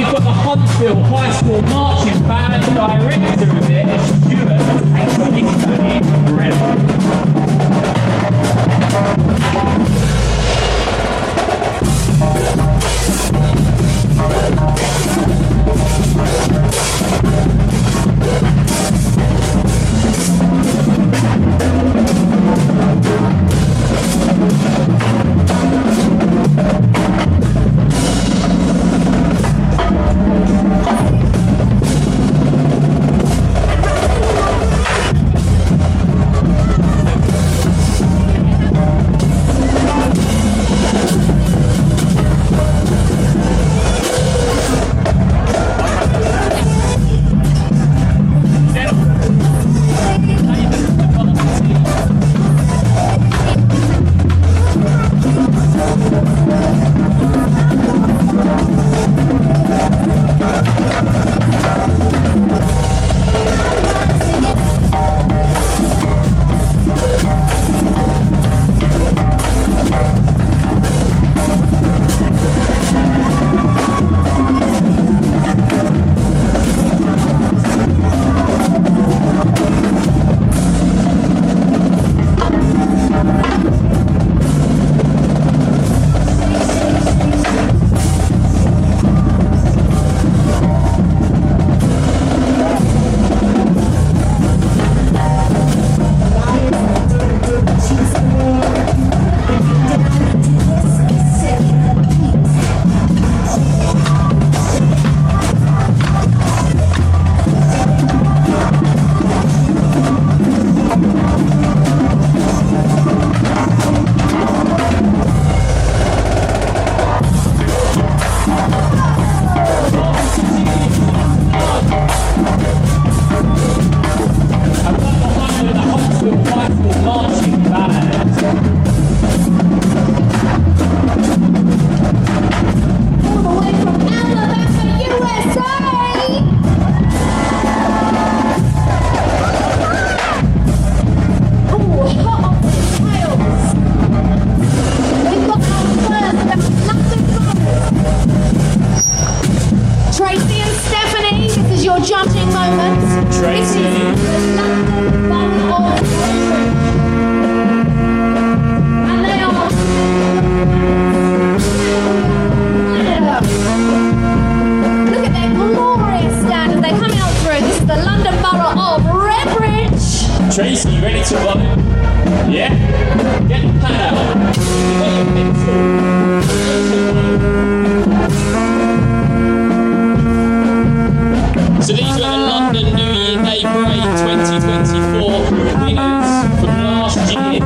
we've got the Huntsville High School Marching Band, director of it, Stuart. Thanks for listening. Brilliant. Judging moment. Tracy. This is the London Borough of and they are look at their glorious stand as they come out through. This is the London Borough of Redbridge. Tracy, you ready to run? Yeah? Get the pad out. Get your pencil. So these were the London New Year Day Parade 2024 winners from last year.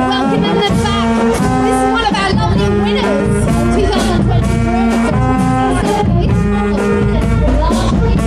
Welcome them back. This is one of our lovely winners of 2023. It's one of the winners from last year.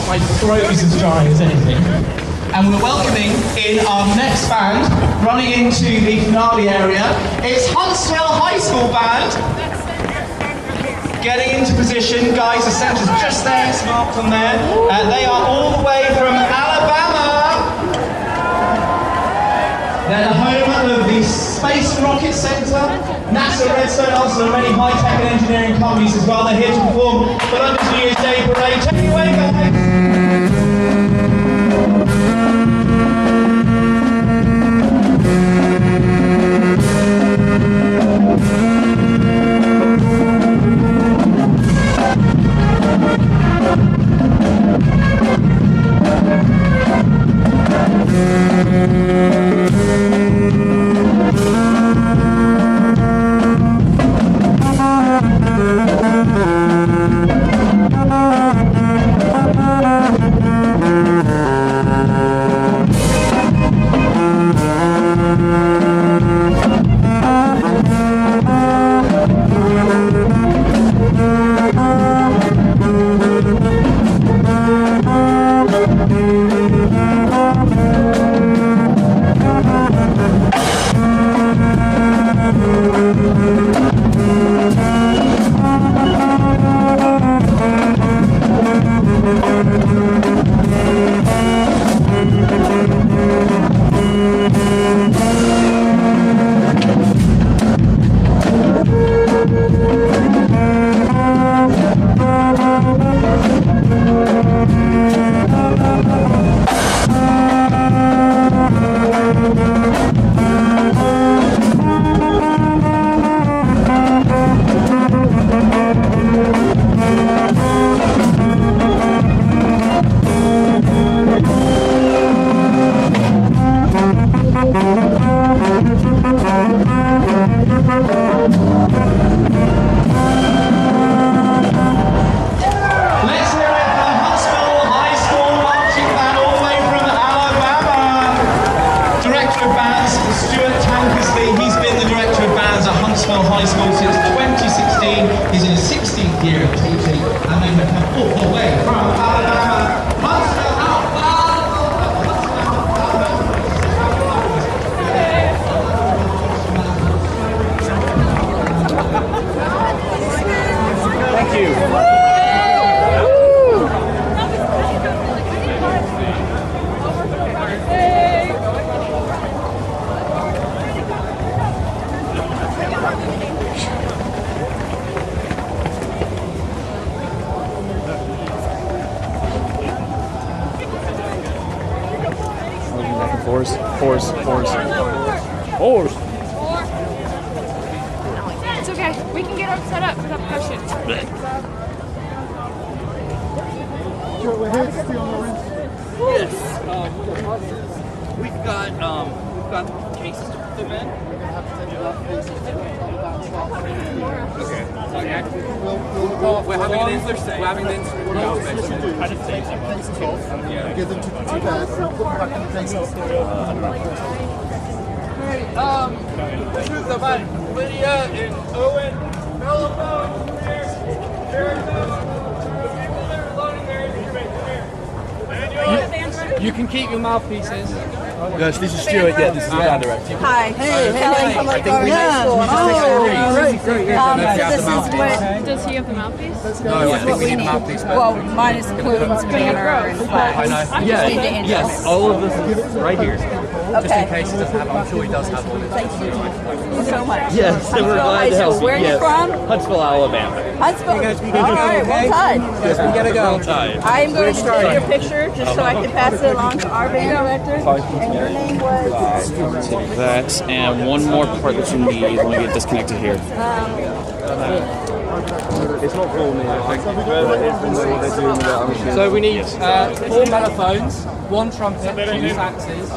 My throat is as dry as anything. And we're welcoming in our next band, running into the finale area. It's Huntsville High School Band. Getting into position, guys, the centre's just there, it's marked on there. They are all the way from Alabama. They're the home of the Space Rocket Center, NASA Redstone, also many high-tech and engineering companies as well. They're here to perform the London New Year's Day Parade. Take it away, guys. Huntsville High School since 2016. He's in his 16th year of teaching, and they have come all the way from Alabama. Huntsville, Thank you. Force. It's okay. We can get up set up without pushing. Yes. We've got cases to put them in. Okay. We're having an insert. We're having an insert. Get them to bed, we'll put back in places. The truth about Lydia and Owenn, telephone, there, Arizona, the people that are loading their instruments, here. You can keep your mouthpieces. Guys, this is Stuart. Yeah, this is the band director. Hi. Kelly from Lake Garden High School. This is what. Does he have the mouthpiece? No, I think we need a mouthpiece. Well, mine is includes banner and flags. I know. Yes, all of this is right here. Just in case he doesn't have, I'm sure he does have one. Thank you so much. Yes, we're glad to help you. Where are you from? Huntsville, Alabama. Huntsville. All right, well tied. Yes, we gotta go. I am going to take your picture just so I can pass it along to our band director. And your name was? That and one more part that you need when you get disconnected here. It's not full, man. So we need 4 mellophones, 1 trumpet, 2 saxes,